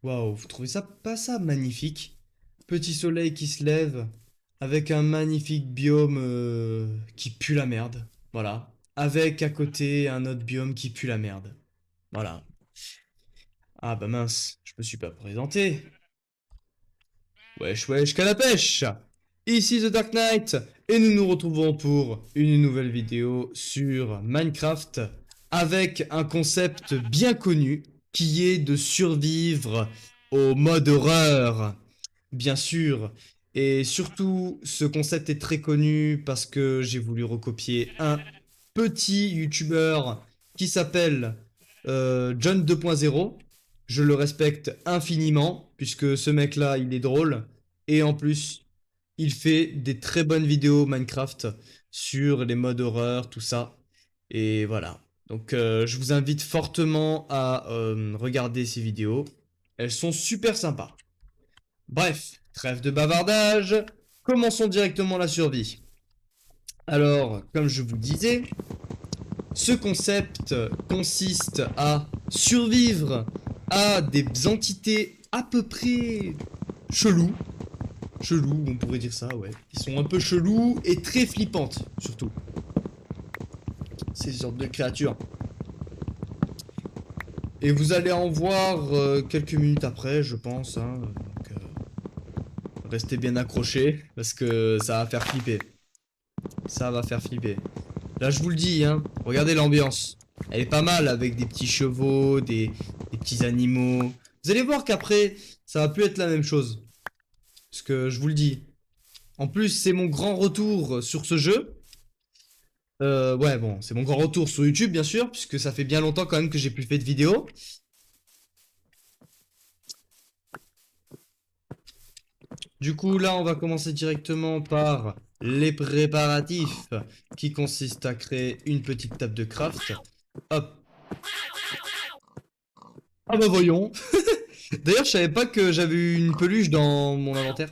Waouh, vous trouvez ça pas ça magnifique? Petit soleil qui se lève avec un magnifique biome qui pue la merde. Voilà. Avec à côté un autre biome qui pue la merde. Voilà. Ah bah mince, je me suis pas présenté. Wesh wesh qu'à la pêche! Ici The Dark Knight et nous nous retrouvons pour une nouvelle vidéo sur Minecraft avec un concept bien connu qui est de survivre au mode horreur. Bien sûr. Et surtout, ce concept est très connu parce que j'ai voulu recopier un petit YouTuber qui s'appelle John 2.0. Je le respecte infiniment puisque ce mec-là, il est drôle. Et en plus, il fait des très bonnes vidéos Minecraft sur les modes horreur, tout ça. Et voilà. Donc je vous invite fortement à regarder ces vidéos. Elles sont super sympas. Bref, trêve de bavardage, commençons directement la survie. Alors, comme je vous disais, ce concept consiste à survivre à des entités à peu près chelous. Chelous, on pourrait dire ça, ouais. Ils sont un peu chelous et très flippantes, surtout. Ces sortes de créatures. Et vous allez en voir quelques minutes après, je pense. Hein. Donc, restez bien accrochés, parce que ça va faire flipper. Ça va faire flipper. Là, je vous le dis, hein, regardez l'ambiance. Elle est pas mal avec des petits chevaux, des petits animaux. Vous allez voir qu'après, ça va plus être la même chose. Parce que je vous le dis. En plus, c'est mon grand retour sur ce jeu. Ouais, bon, c'est mon grand retour sur YouTube, bien sûr, puisque ça fait bien longtemps quand même que j'ai plus fait de vidéos. Du coup, là, on va commencer directement par les préparatifs, qui consistent à créer une petite table de craft. Hop. Ah bah voyons. D'ailleurs, je savais pas que j'avais eu une peluche dans mon inventaire.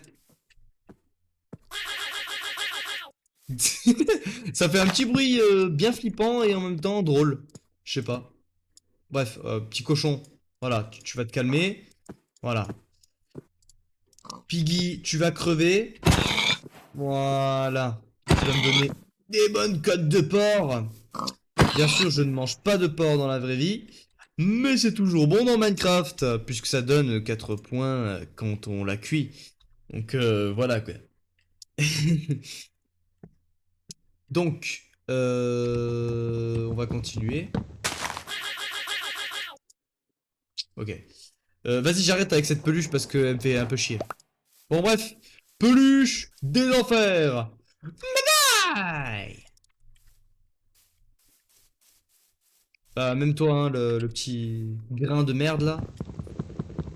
Ça fait un petit bruit bien flippant et en même temps drôle. Je sais pas. Bref, petit cochon. Voilà, tu vas te calmer. Voilà. Piggy, tu vas crever. Voilà. Tu vas me donner des bonnes côtes de porc. Bien sûr, je ne mange pas de porc dans la vraie vie. Mais c'est toujours bon dans Minecraft, puisque ça donne 4 points quand on la cuit. Donc voilà quoi. Donc, on va continuer. Ok. Vas-y, j'arrête avec cette peluche parce qu'elle me fait un peu chier. Bon, bref. Peluche des enfers. Aïe. Bah, même toi, hein, le petit grain de merde là.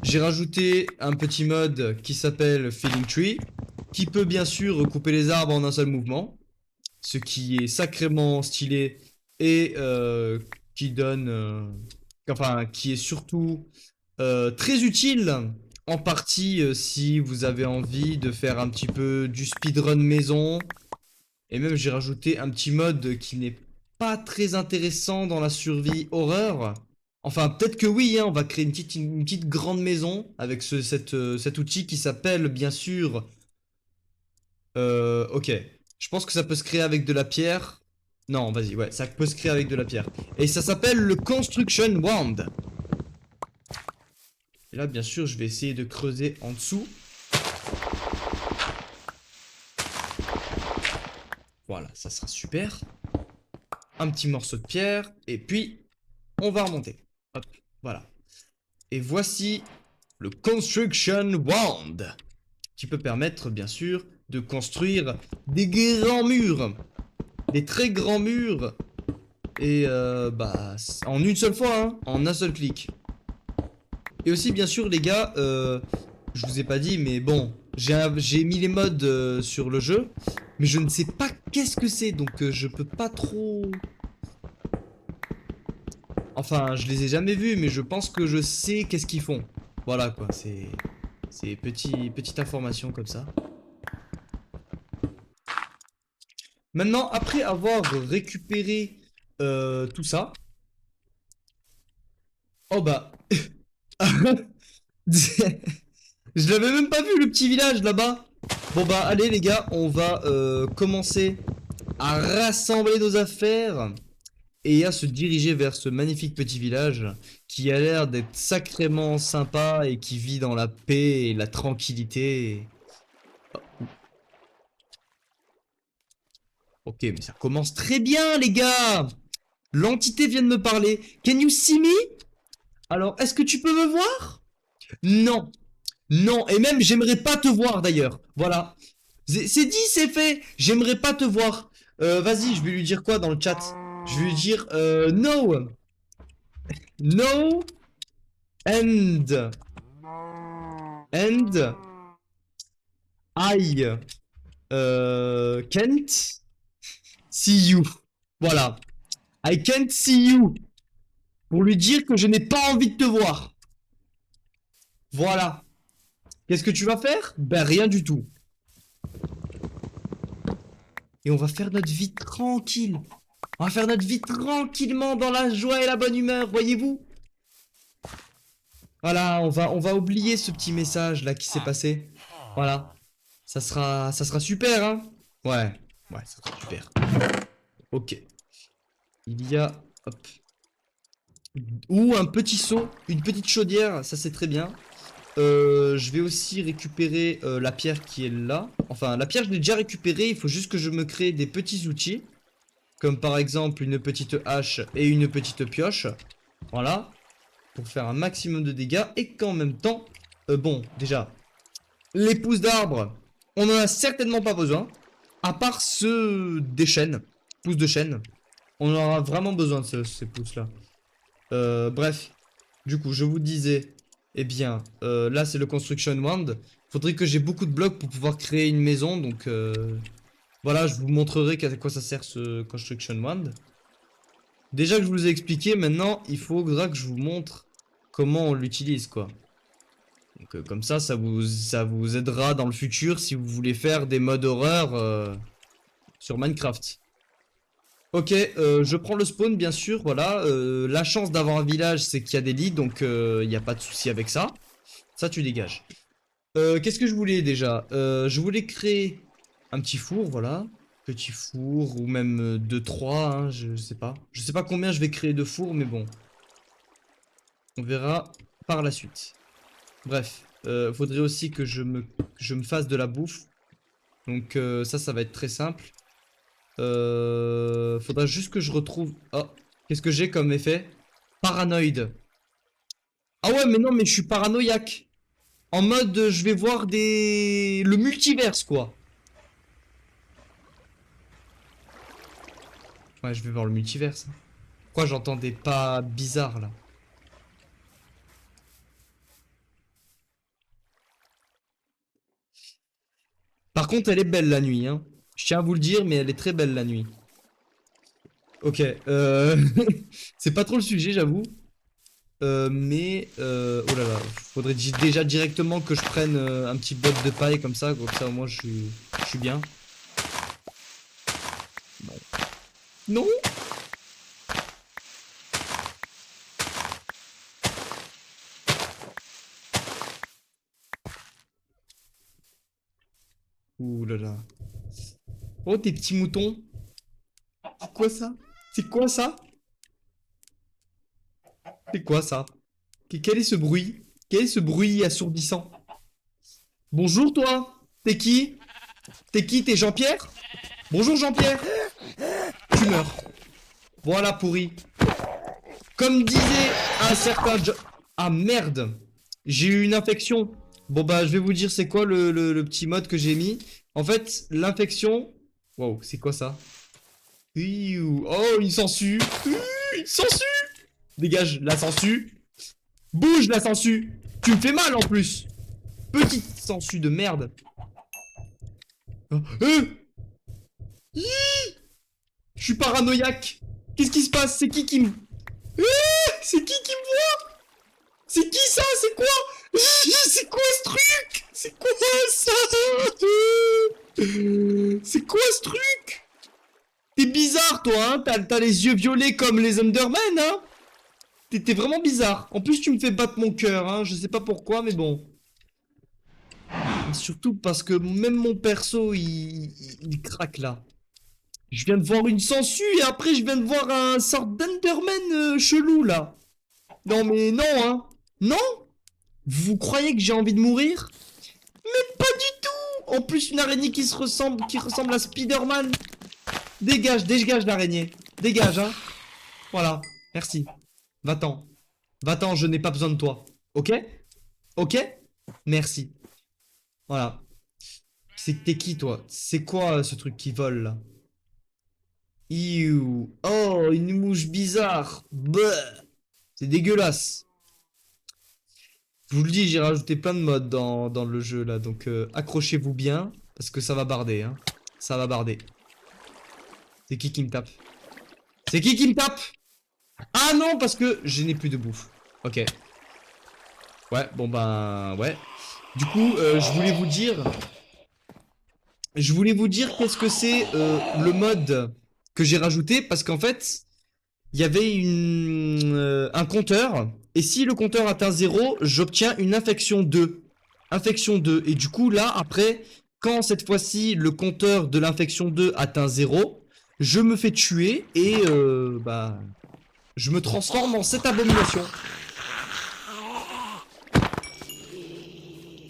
J'ai rajouté un petit mode qui s'appelle Feeling Tree, qui peut bien sûr recouper les arbres en un seul mouvement, ce qui est sacrément stylé et qui donne, enfin, qui est surtout très utile en partie si vous avez envie de faire un petit peu du speedrun maison. Et même j'ai rajouté un petit mode qui n'est pas très intéressant dans la survie horreur. Enfin, peut-être que oui, hein, on va créer une petite grande maison avec cet outil qui s'appelle bien sûr... ok, je pense que ça peut se créer avec de la pierre. Non, vas-y, ouais, ça peut se créer avec de la pierre. Et ça s'appelle le Construction Wand. Et là, bien sûr, je vais essayer de creuser en dessous. Voilà, ça sera super. Un petit morceau de pierre. Et puis, on va remonter. Hop, voilà. Et voici le Construction Wand. Qui peut permettre, bien sûr, de construire des grands murs. Des très grands murs. Et bah, en une seule fois, hein, en un seul clic. Et aussi, bien sûr, les gars, je vous ai pas dit, mais bon, j'ai mis les modes sur le jeu, mais je ne sais pas qu'est-ce que c'est, donc je peux pas trop... Enfin, je les ai jamais vus, mais je pense que je sais qu'est-ce qu'ils font. Voilà, quoi, c'est petite information comme ça. Maintenant, après avoir récupéré tout ça... Oh bah... Je l'avais même pas vu le petit village là-bas. Bon bah allez les gars, on va commencer à rassembler nos affaires et à se diriger vers ce magnifique petit village qui a l'air d'être sacrément sympa et qui vit dans la paix et la tranquillité. Ok, mais ça commence très bien les gars. L'entité vient de me parler. Can you see me? Alors, est-ce que tu peux me voir? Non. Non, et même j'aimerais pas te voir d'ailleurs. Voilà. C'est dit, c'est fait. J'aimerais pas te voir. Vas-y, je vais lui dire quoi dans le chat? Je vais lui dire no. No and I can't see you. Voilà. I can't see you. Pour lui dire que je n'ai pas envie de te voir. Voilà. Qu'est-ce que tu vas faire? Ben rien du tout. Et on va faire notre vie tranquille. On va faire notre vie tranquillement dans la joie et la bonne humeur, voyez-vous? Voilà, on va oublier ce petit message là qui s'est passé. Voilà. Ça sera super, hein? Ouais, ouais, ça sera super. Ok. Il y a, hop. Ou un petit seau, une petite chaudière, ça c'est très bien. Je vais aussi récupérer la pierre qui est là. Enfin, la pierre je l'ai déjà récupérée, il faut juste que je me crée des petits outils. Comme par exemple une petite hache et une petite pioche. Voilà. Pour faire un maximum de dégâts. Et qu'en même temps, bon, déjà, les pousses d'arbres, on en a certainement pas besoin. À part ceux des chênes. Pousses de chêne. On aura vraiment besoin de ces pousses-là. Bref. Du coup, je vous disais, eh bien, là c'est le Construction Wand. Faudrait que j'ai beaucoup de blocs pour pouvoir créer une maison. Donc, voilà, je vous montrerai à quoi ça sert ce Construction Wand. Déjà que je vous ai expliqué, maintenant, il faudra que je vous montre comment on l'utilise, quoi. Donc, comme ça vous aidera dans le futur si vous voulez faire des modes horreur sur Minecraft. Ok, je prends le spawn, bien sûr, voilà. La chance d'avoir un village, c'est qu'il y a des lits, donc il n'y a pas de souci avec ça. Ça, tu dégages. Qu'est-ce que je voulais déjà? Je voulais créer un petit four, voilà. Petit four, ou même 2-3, hein, je sais pas. Je sais pas combien je vais créer de fours, mais bon. On verra par la suite. Bref, faudrait aussi que je me fasse de la bouffe. Donc ça va être très simple. Faudra juste que je retrouve... Oh, qu'est-ce que j'ai comme effet? Paranoïde. Ah ouais, mais non, mais je suis paranoïaque. En mode, je vais voir le multiverse, quoi. Ouais, je vais voir le multiverse. Pourquoi j'entends des pas bizarres, là? Par contre, elle est belle, la nuit, hein. Je tiens à vous le dire, mais elle est très belle, la nuit. Ok, c'est pas trop le sujet, j'avoue. Oh là là, faudrait déjà directement que je prenne un petit bot de paille comme ça au moins je suis bien. Bon. Non. Ouh là là. Oh, tes petits moutons. C'est quoi ça? C'est quoi ça? C'est quoi ça? Quel est ce bruit? Quel est ce bruit assourdissant? Bonjour toi. T'es qui? T'es qui? T'es Jean-Pierre? Bonjour Jean-Pierre. Tu meurs. Voilà pourri. Comme disait un certain Ah merde. J'ai eu une infection. Bon bah je vais vous dire c'est quoi le petit mode que j'ai mis. En fait l'infection... Wow, c'est quoi ça? Oh une sangsue. Une sangsue. Dégage la sangsue. Bouge la sangsue. Tu me fais mal en plus. Petite sangsue de merde. Oh, je suis paranoïaque. Qu'est-ce qui se passe? C'est qui me... C'est qui me voit? C'est qui ça? C'est quoi? C'est quoi ce truc? C'est quoi ça? C'est quoi ce truc? T'es bizarre toi, hein? T'as les yeux violets comme les Endermen, hein? T'es vraiment bizarre. En plus, tu me fais battre mon cœur, hein. Je sais pas pourquoi, mais bon. Surtout parce que même mon perso, il craque là. Je viens de voir une sangsue et après, je viens de voir un sort d'Enderman chelou là. Non, mais non, hein. Non? Vous croyez que j'ai envie de mourir? Mais pas du tout! En plus, une araignée qui ressemble à Spider-Man. Dégage, dégage l'araignée. Dégage, hein. Voilà, merci. Va-t'en. Va-t'en, je n'ai pas besoin de toi. Ok? Ok? Merci. Voilà. T'es qui, toi? C'est quoi ce truc qui vole, là? Iouh. Oh, une mouche bizarre. Bleh. C'est dégueulasse. Je vous le dis, j'ai rajouté plein de modes dans le jeu, là. Donc, accrochez-vous bien, parce que ça va barder, hein. Ça va barder. C'est qui me tape? C'est qui me tape? Ah non, parce que je n'ai plus de bouffe. Ok. Ouais, bon ben, ouais. Du coup, je voulais vous dire... qu'est-ce que c'est le mode que j'ai rajouté. Parce qu'en fait, il y avait un compteur. Et si le compteur atteint 0, j'obtiens une infection 2. Infection 2. Et du coup, là, après, quand cette fois-ci, le compteur de l'infection 2 atteint 0, je me fais tuer et bah... je me transforme en cette abomination.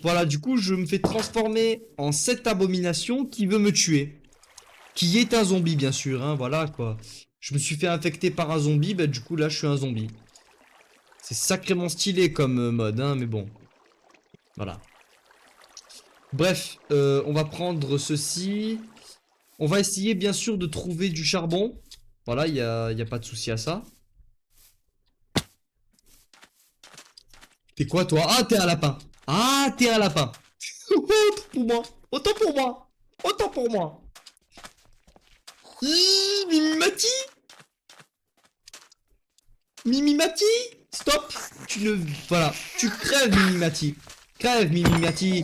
Voilà, du coup, je me fais transformer en cette abomination qui veut me tuer. Qui est un zombie, bien sûr, hein, voilà, quoi. Je me suis fait infecter par un zombie, bah du coup, là, je suis un zombie. C'est sacrément stylé comme mode, hein, mais bon. Voilà. Bref, on va prendre ceci. On va essayer, bien sûr, de trouver du charbon. Voilà, y a pas de souci à ça. T'es quoi, toi? Ah, t'es un lapin. Ah, t'es un lapin. Autant pour moi. Autant pour moi. Autant pour moi. Mimimati. Mimimati. Stop. Tu ne... Voilà. Tu crèves, Mimimati. Crève, Mimimati.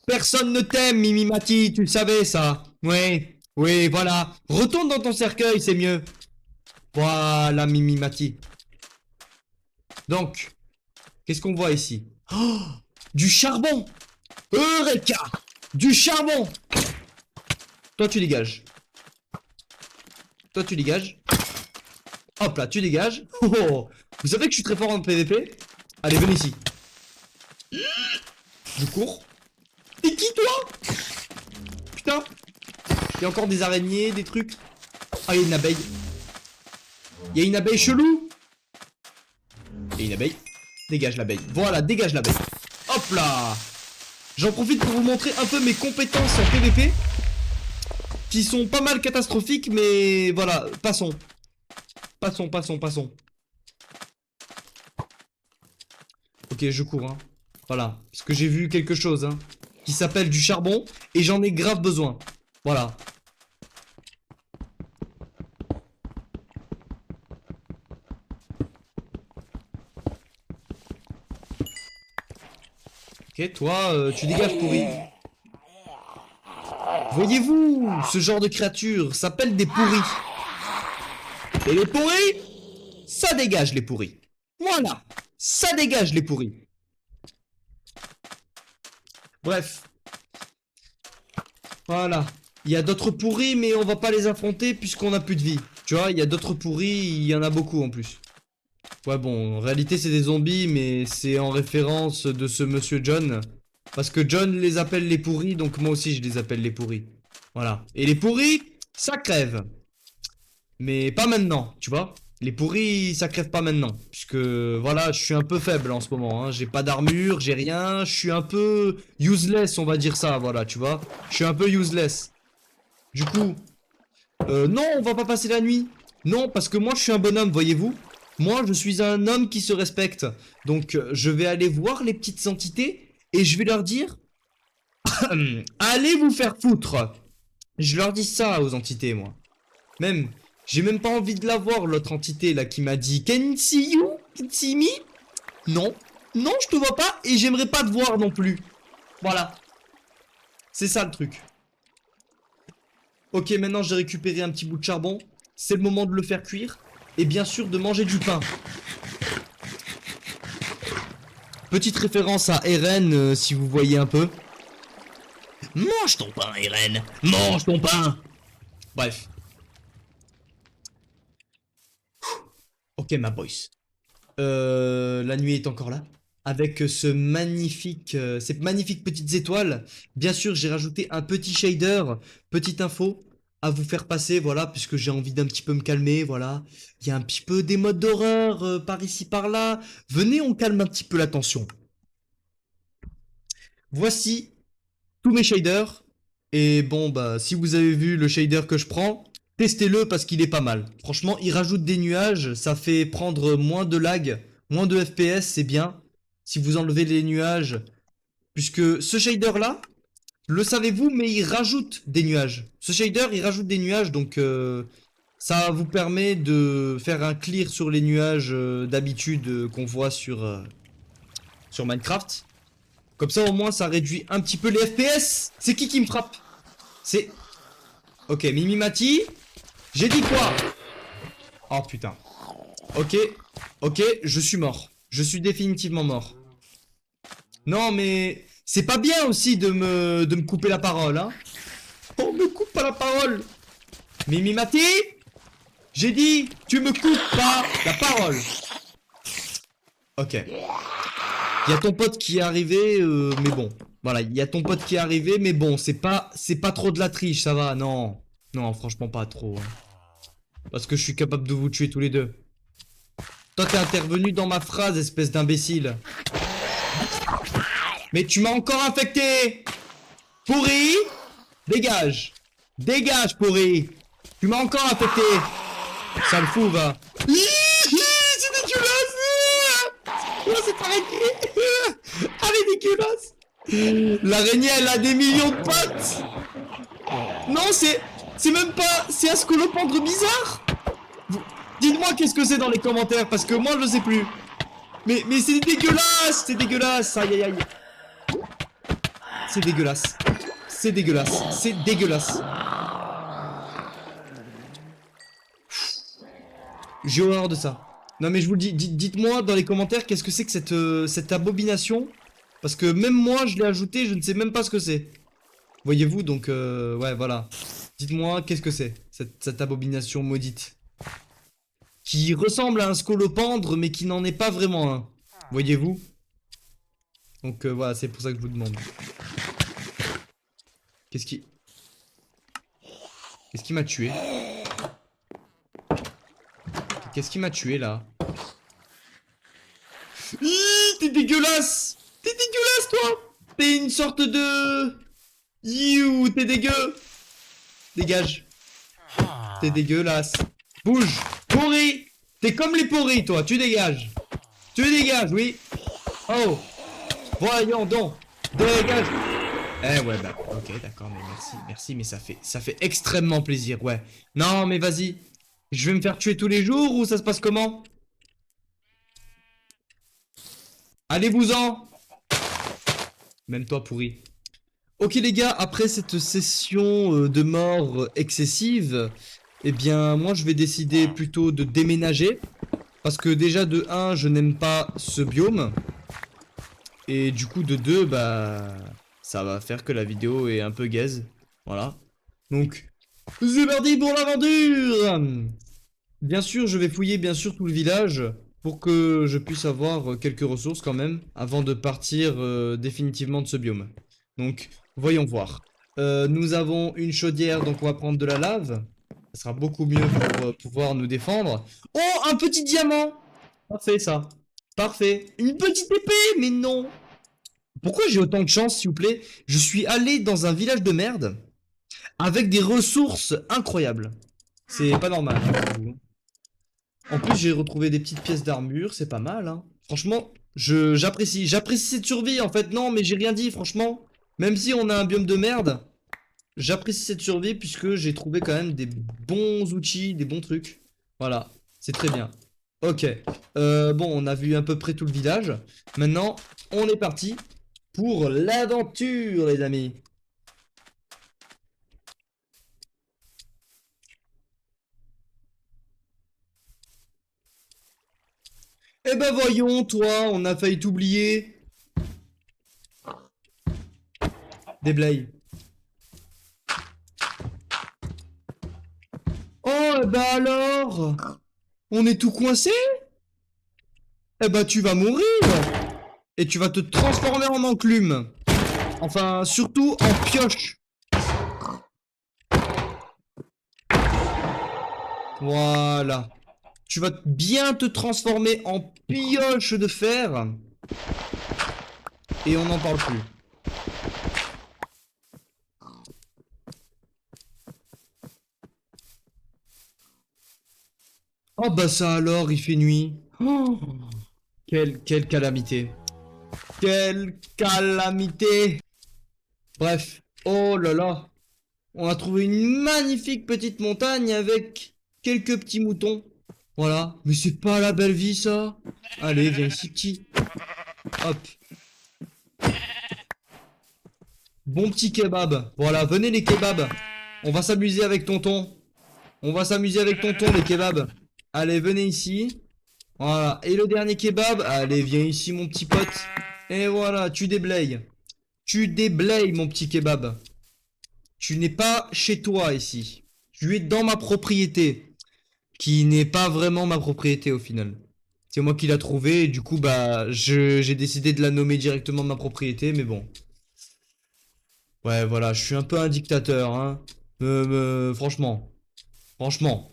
Personne ne t'aime, Mimimati. Tu le savais, ça. Oui. Oui, voilà. Retourne dans ton cercueil, c'est mieux. Voilà, Mimimati. Donc, qu'est-ce qu'on voit ici? Oh, du charbon. Eureka. Du charbon. Toi, tu dégages. Toi, tu dégages. Hop là, tu dégages. Oh, oh. Vous savez que je suis très fort en PVP? Allez, venez ici. Je cours. T'es qui, toi? Putain. Il y a encore des araignées, des trucs. Ah, il y a une abeille. Il y a une abeille chelou. Il y a une abeille. Dégage l'abeille. Voilà, dégage l'abeille. Hop là. J'en profite pour vous montrer un peu mes compétences en PVP. Qui sont pas mal catastrophiques, mais voilà, passons. Passons. Ok, je cours, hein. Voilà, parce que j'ai vu quelque chose, hein, qui s'appelle du charbon, et j'en ai grave besoin. Voilà. Ok, toi, tu dégages, pourri. Voyez-vous, ce genre de créature s'appelle des pourris. Et les pourris, ça dégage les pourris. Voilà, ça dégage les pourris. Bref. Voilà. Il y a d'autres pourris, mais on va pas les affronter puisqu'on a plus de vie. Tu vois, il y a d'autres pourris, il y en a beaucoup en plus. Ouais, bon, en réalité, c'est des zombies, mais c'est en référence de ce monsieur John. Parce que John les appelle les pourris, donc moi aussi, je les appelle les pourris. Voilà. Et les pourris, ça crève. Mais pas maintenant, tu vois. Les pourris, ça crève pas maintenant. Puisque, voilà, je suis un peu faible en ce moment. Hein. J'ai pas d'armure, j'ai rien. Je suis un peu useless, on va dire ça, voilà, tu vois. Je suis un peu useless. Du coup, non, on va pas passer la nuit. Non, parce que moi, je suis un bonhomme, voyez-vous. Moi, je suis un homme qui se respecte. Donc, je vais aller voir les petites entités et je vais leur dire... Allez vous faire foutre. Je leur dis ça aux entités, moi. Même, j'ai même pas envie de la voir, l'autre entité, là, qui m'a dit Can see you? Can see me? Non. Non, je te vois pas et j'aimerais pas te voir non plus. Voilà. C'est ça, le truc. Ok, maintenant, j'ai récupéré un petit bout de charbon. C'est le moment de le faire cuire. Et bien sûr, de manger du pain. Petite référence à Eren, si vous voyez un peu. Mange ton pain, Eren. Mange ton pain. Bref. Ok, ma boys. La nuit est encore là. Avec ces magnifiques petites étoiles. Bien sûr, j'ai rajouté un petit shader, petite info à vous faire passer, voilà, puisque j'ai envie d'un petit peu me calmer, voilà. Il y a un petit peu des modes d'horreur par ici, par là. Venez, on calme un petit peu la tension. Voici tous mes shaders. Et bon, bah, si vous avez vu le shader que je prends, testez-le parce qu'il est pas mal. Franchement, il rajoute des nuages, ça fait prendre moins de lag, moins de FPS, c'est bien. Si vous enlevez les nuages, puisque ce shader-là, le savez-vous, mais il rajoute des nuages. Ce shader, il rajoute des nuages, donc ça vous permet de faire un clear sur les nuages d'habitude qu'on voit sur Minecraft. Comme ça, au moins, ça réduit un petit peu les FPS. C'est qui me frappe? C'est... Ok, Mimimati. J'ai dit quoi? Oh putain. Ok, ok, je suis mort. Je suis définitivement mort. Non, mais... C'est pas bien aussi de me couper la parole, hein. On me coupe pas la parole. Mimimati. J'ai dit, tu me coupes pas la parole. Ok. Il y a ton pote qui est arrivé, mais bon. Voilà, il y a ton pote qui est arrivé, mais bon, c'est pas trop de la triche, ça va, non. Non, franchement pas trop. Parce que je suis capable de vous tuer tous les deux. Toi, t'es intervenu dans ma phrase, espèce d'imbécile. Mais tu m'as encore infecté. Pourri. Dégage. Dégage, pourri. Tu m'as encore infecté. Ça le fout, va. C'est dégueulasse. Oh, c'est araignée. Ah, elle est dégueulasse. L'araignée, elle a des millions de pattes. Non, c'est même pas... C'est un scolopendre bizarre. Dites-moi qu'est-ce que c'est dans les commentaires, parce que moi, je sais plus. Mais c'est dégueulasse. C'est dégueulasse. Aïe, aïe, aïe. C'est dégueulasse. C'est dégueulasse. C'est dégueulasse. J'ai horreur de ça. Non mais je vous le dis, dites-moi dans les commentaires qu'est-ce que c'est que cette abomination. Parce que même moi je l'ai ajouté, je ne sais même pas ce que c'est. Voyez-vous, donc ouais voilà. Dites-moi qu'est-ce que c'est, cette abomination maudite. Qui ressemble à un scolopendre mais qui n'en est pas vraiment un. Voyez-vous. Donc voilà, c'est pour ça que je vous demande. Qu'est-ce qui... Qu'est-ce qui m'a tué? Qu'est-ce qui m'a tué là? T'es dégueulasse! T'es dégueulasse toi! T'es une sorte de... You, t'es dégueu! Dégage. T'es dégueulasse. Bouge! Pourri! T'es comme les pourris toi, tu dégages! Tu dégages, oui! Oh! Voyons donc! Dégage! Eh ouais bah ok d'accord mais merci mais ça fait extrêmement plaisir ouais. Non mais vas-y, je vais me faire tuer tous les jours ou ça se passe comment? Allez-vous-en! Même toi pourri. Ok les gars, après cette session de mort excessive, eh bien moi je vais décider plutôt de déménager. Parce que déjà de 1, je n'aime pas ce biome. Et du coup de 2, bah ça va faire que la vidéo est un peu gaze. Voilà. Donc, c'est parti pour l'aventure! Bien sûr, je vais fouiller bien sûr tout le village pour que je puisse avoir quelques ressources quand même avant de partir définitivement de ce biome. Donc, voyons voir. Nous avons une chaudière, donc on va prendre de la lave. Ça sera beaucoup mieux pour pouvoir nous défendre. Oh, un petit diamant! Parfait ça. Parfait. Une petite épée, mais non. Pourquoi j'ai autant de chance, s'il vous plaît? Je suis allé dans un village de merde avec des ressources incroyables. C'est pas normal. J'avoue. En plus, j'ai retrouvé des petites pièces d'armure, c'est pas mal, hein. Franchement, j'apprécie cette survie, en fait. Non, mais j'ai rien dit, franchement. Même si on a un biome de merde, j'apprécie cette survie puisque j'ai trouvé quand même des bons outils, des bons trucs. Voilà, c'est très bien. Ok, bon, on a vu à peu près tout le village. Maintenant, on est parti pour l'aventure, les amis. Eh ben voyons, toi, on a failli t'oublier. Déblaye. Oh, eh ben alors? On est tout coincé? Eh ben tu vas mourir! Et tu vas te transformer en enclume. Enfin, surtout en pioche. Voilà. Tu vas bien te transformer en pioche de fer. Et on n'en parle plus. Oh bah ça alors, il fait nuit. Oh, quelle calamité. Quelle calamité. Bref. Oh là là. On a trouvé une magnifique petite montagne avec quelques petits moutons. Voilà. Mais c'est pas la belle vie ça. Allez, viens ici petit. Hop. Bon petit kebab. Voilà, venez les kebabs. On va s'amuser avec tonton. On va s'amuser avec tonton les kebabs. Allez, venez ici. Voilà. Et le dernier kebab. Allez, viens ici mon petit pote. Et voilà, tu déblayes. Tu déblayes mon petit kebab. Tu n'es pas chez toi ici. Tu es dans ma propriété. Qui n'est pas vraiment ma propriété au final. C'est moi qui l'a trouvé et du coup bah j'ai décidé de la nommer directement ma propriété mais bon. Ouais voilà, je suis un peu un dictateur hein. Franchement. Franchement.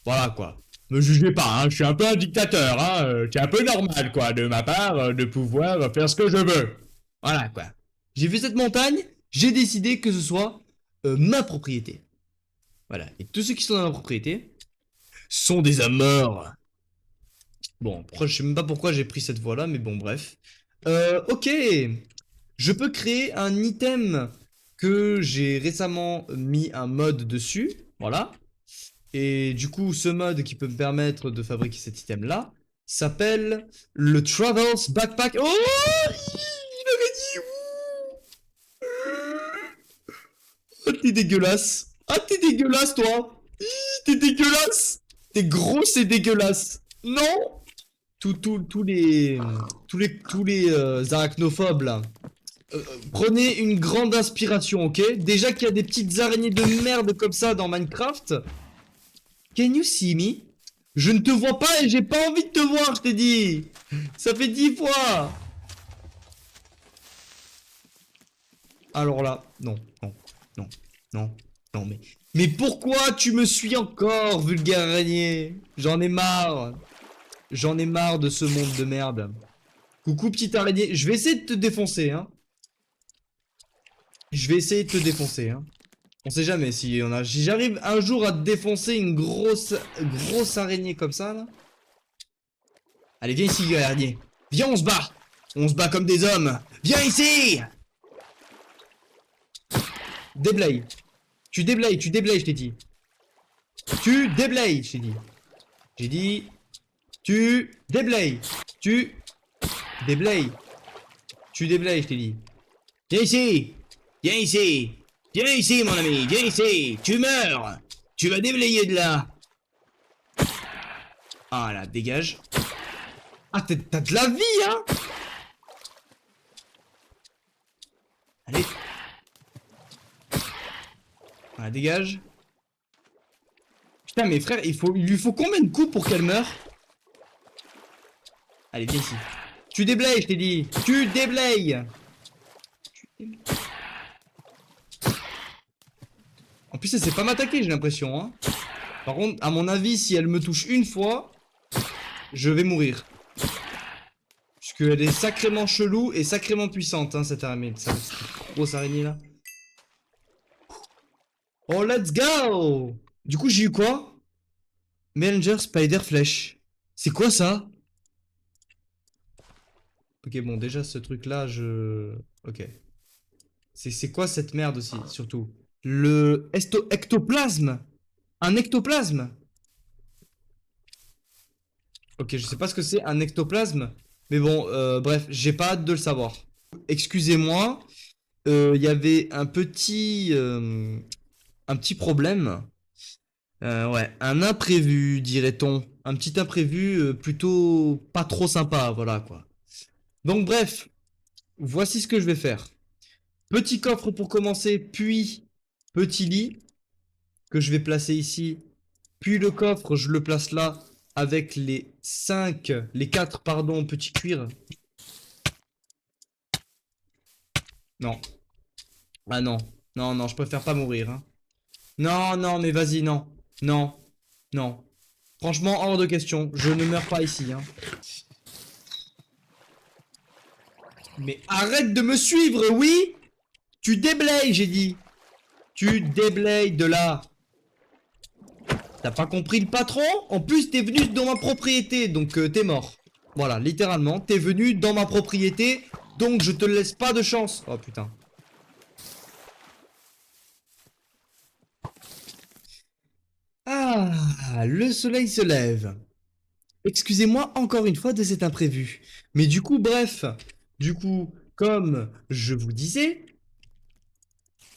Voilà quoi. Me jugez pas, hein, je suis un peu un dictateur, hein. C'est un peu normal quoi de ma part de pouvoir faire ce que je veux. Voilà quoi. J'ai vu cette montagne, j'ai décidé que ce soit ma propriété. Voilà. Et tous ceux qui sont dans ma propriété sont des hommes morts. Bon, je sais même pas pourquoi j'ai pris cette voie-là, mais bon, bref. Ok. Je peux créer un item que j'ai récemment mis un mode dessus. Voilà. Et du coup, ce mode qui peut me permettre de fabriquer cet item-là s'appelle le Travels Backpack. Oh! Il avait dit... Oh, t'es dégueulasse. Ah, t'es dégueulasse, toi. T'es dégueulasse. T'es grosse et dégueulasse. Non! Tous les arachnophobes là. Prenez une grande inspiration, ok? Déjà qu'il y a des petites araignées de merde comme ça dans Minecraft. Can you see me? Je ne te vois pas et j'ai pas envie de te voir, je t'ai dit. Ça fait 10 fois. Alors là, non, non, non, non, non, mais pourquoi tu me suis encore, vulgaire araignée? J'en ai marre. J'en ai marre de ce monde de merde. Coucou petite araignée, je vais essayer de te défoncer, hein. Je vais essayer de te défoncer, hein. On sait jamais si j'arrive un jour à te défoncer une grosse araignée comme ça, là. Allez, viens ici, araignée. Viens, on se bat. On se bat comme des hommes. Viens ici. Déblaye. Tu déblayes, je t'ai dit. Tu déblayes, je t'ai dit. J'ai dit... Tu déblayes. Tu déblayes. Tu déblayes, je t'ai dit. Viens ici. Viens ici. Viens ici, mon ami. Viens ici. Tu meurs. Tu vas déblayer de là. Ah là, dégage. Ah, t'as de la vie, hein. Allez. Voilà, dégage. Putain, mais frère, il lui faut combien de coups pour qu'elle meure? Allez, viens ici. Tu déblayes, je t'ai dit. Tu déblayes. En plus, elle sait pas m'attaquer, j'ai l'impression. Hein. Par contre, à mon avis, si elle me touche une fois, je vais mourir. Puisqu'elle est sacrément chelou et sacrément puissante, hein, cette araignée. Cette grosse araignée là. Oh, let's go! Du coup, j'ai eu quoi? Messenger Spider Flash. C'est quoi ça? Ok, bon, déjà, ce truc-là, Ok. C'est quoi cette merde aussi, surtout? Le ectoplasme. Un ectoplasme. Ok, je sais pas ce que c'est un ectoplasme. Mais bon, bref, j'ai pas hâte de le savoir. Excusez-moi. Il y avait un petit problème. Ouais, un imprévu, dirait-on. Un petit imprévu plutôt pas trop sympa, voilà quoi. Donc bref, voici ce que je vais faire. Petit coffre pour commencer, puis petit lit que je vais placer ici. Puis le coffre, je le place là avec les 4, pardon, petits cuirs. Non. Ah non. Non, non, je préfère pas mourir. Hein. Non, non, mais vas-y, non. Non. Non. Franchement, hors de question. Je ne meurs pas ici. Hein. Mais arrête de me suivre, oui? Tu déblayes, j'ai dit. Tu déblayes de là. T'as pas compris le patron? En plus, t'es venu dans ma propriété, donc t'es mort. Voilà, littéralement, t'es venu dans ma propriété, donc je te laisse pas de chance. Oh putain. Ah, le soleil se lève. Excusez-moi encore une fois de cet imprévu. Mais du coup, bref, comme je vous disais,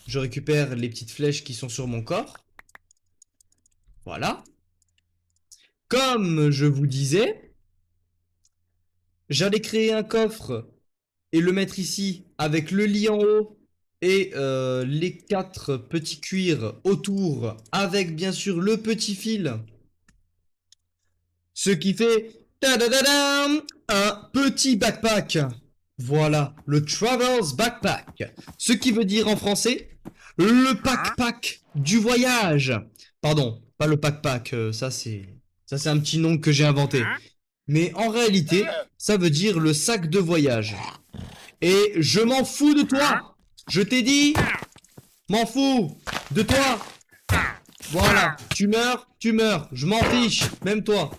je récupère les petites flèches qui sont sur mon corps. Voilà. Comme je vous disais, j'allais créer un coffre et le mettre ici avec le lit en haut et les 4 petits cuirs autour avec bien sûr le petit fil. Ce qui fait un petit backpack. Voilà, le Travel's Backpack. Ce qui veut dire en français le backpack du voyage. Pardon, pas le backpack, ça c'est un petit nom que j'ai inventé. Mais en réalité, ça veut dire le sac de voyage. Et je m'en fous de toi. Je t'ai dit, m'en fous de toi. Voilà, tu meurs, je m'en fiche, même toi.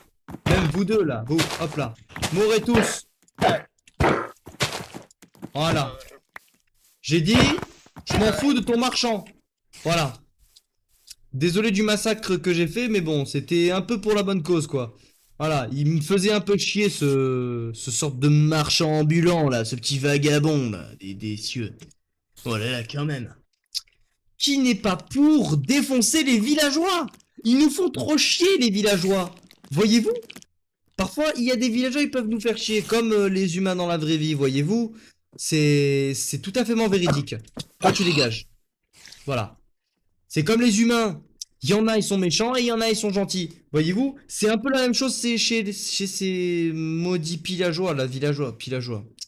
Même vous deux là, vous, hop là. Mourrez tous. Voilà. J'ai dit, je m'en fous de ton marchand. Voilà. Désolé du massacre que j'ai fait, mais bon, c'était un peu pour la bonne cause, quoi. Voilà, il me faisait un peu chier ce sorte de marchand ambulant, là, ce petit vagabond, là, des cieux. Oh là là, quand même. Qui n'est pas pour défoncer les villageois? Ils nous font trop chier, les villageois. Voyez-vous? Parfois, il y a des villageois, ils peuvent nous faire chier, comme les humains dans la vraie vie, voyez-vous? C'est tout à fait véridique. Toi, tu dégages. Voilà. C'est comme les humains. Il y en a, ils sont méchants, et il y en a, ils sont gentils. Voyez-vous? C'est un peu la même chose chez ces maudits villageois, là, villageois.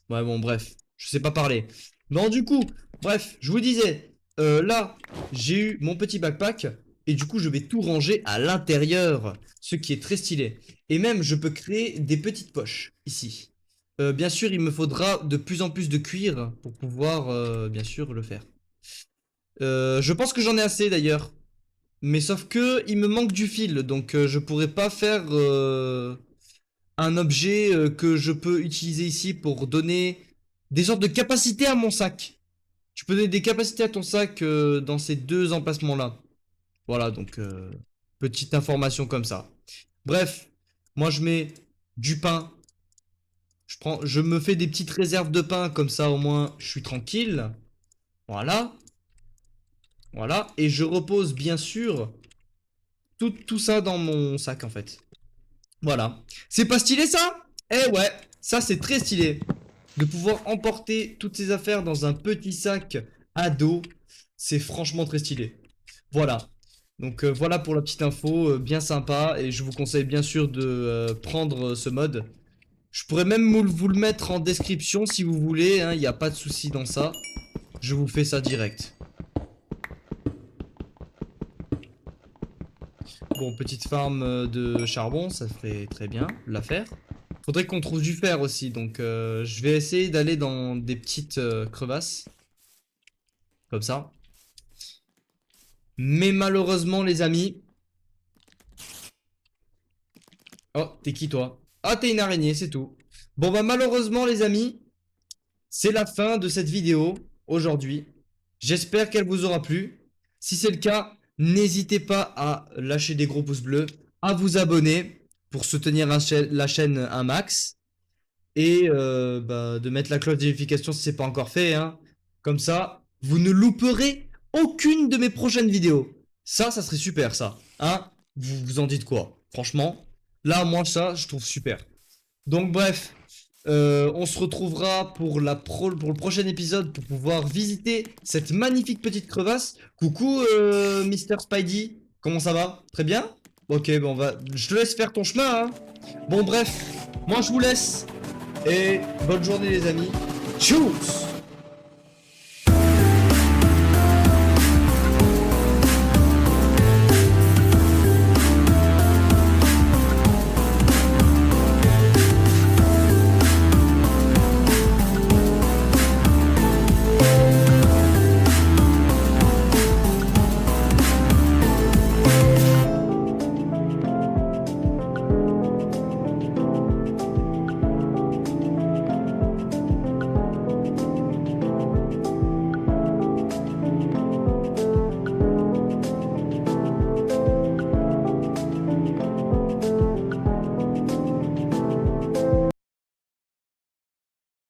Ouais, bon, bref. Je sais pas parler. Bon, du coup, bref, je vous disais, là, j'ai eu mon petit backpack, et du coup, je vais tout ranger à l'intérieur, ce qui est très stylé. Et même, je peux créer des petites poches, ici. Bien sûr, il me faudra de plus en plus de cuir pour pouvoir, bien sûr, le faire. Je pense que j'en ai assez, d'ailleurs. Mais sauf que il me manque du fil, donc je pourrais pas faire un objet que je peux utiliser ici pour donner des sortes de capacités à mon sac. Tu peux donner des capacités à ton sac dans ces deux emplacements-là. Voilà, donc petite information comme ça. Bref, moi je mets du pain. Je me fais des petites réserves de pain, comme ça au moins je suis tranquille. Voilà. Voilà. Et je repose bien sûr tout ça dans mon sac en fait. Voilà. C'est pas stylé ça? Eh ouais, ça c'est très stylé. De pouvoir emporter toutes ces affaires dans un petit sac à dos, c'est franchement très stylé. Voilà. Donc voilà pour la petite info, bien sympa. Et je vous conseille bien sûr de prendre ce mode. Je pourrais même vous le mettre en description si vous voulez, il n'y a pas de souci dans ça. Je vous fais ça direct. Bon, petite farm de charbon, ça ferait très bien l'affaire. Faudrait qu'on trouve du fer aussi, donc je vais essayer d'aller dans des petites crevasses. Comme ça. Mais malheureusement, les amis... Oh, t'es qui toi? Ah, t'es une araignée, c'est tout. Bon, bah malheureusement, les amis, c'est la fin de cette vidéo aujourd'hui. J'espère qu'elle vous aura plu. Si c'est le cas, n'hésitez pas à lâcher des gros pouces bleus, à vous abonner pour soutenir la chaîne un max. Et bah, de mettre la cloche de notification si c'est pas encore fait. Hein. Comme ça, vous ne louperez aucune de mes prochaines vidéos. Ça serait super ça. Hein, vous en dites quoi? Franchement, là, moi, ça, je trouve super. Donc bref, On se retrouvera pour le prochain épisode pour pouvoir visiter cette magnifique petite crevasse. Coucou, Mr. Spidey. Comment ça va? Très bien? Ok, bon, je te laisse faire ton chemin, hein. Bon, bref, moi je vous laisse. Et bonne journée, les amis. Tchuss!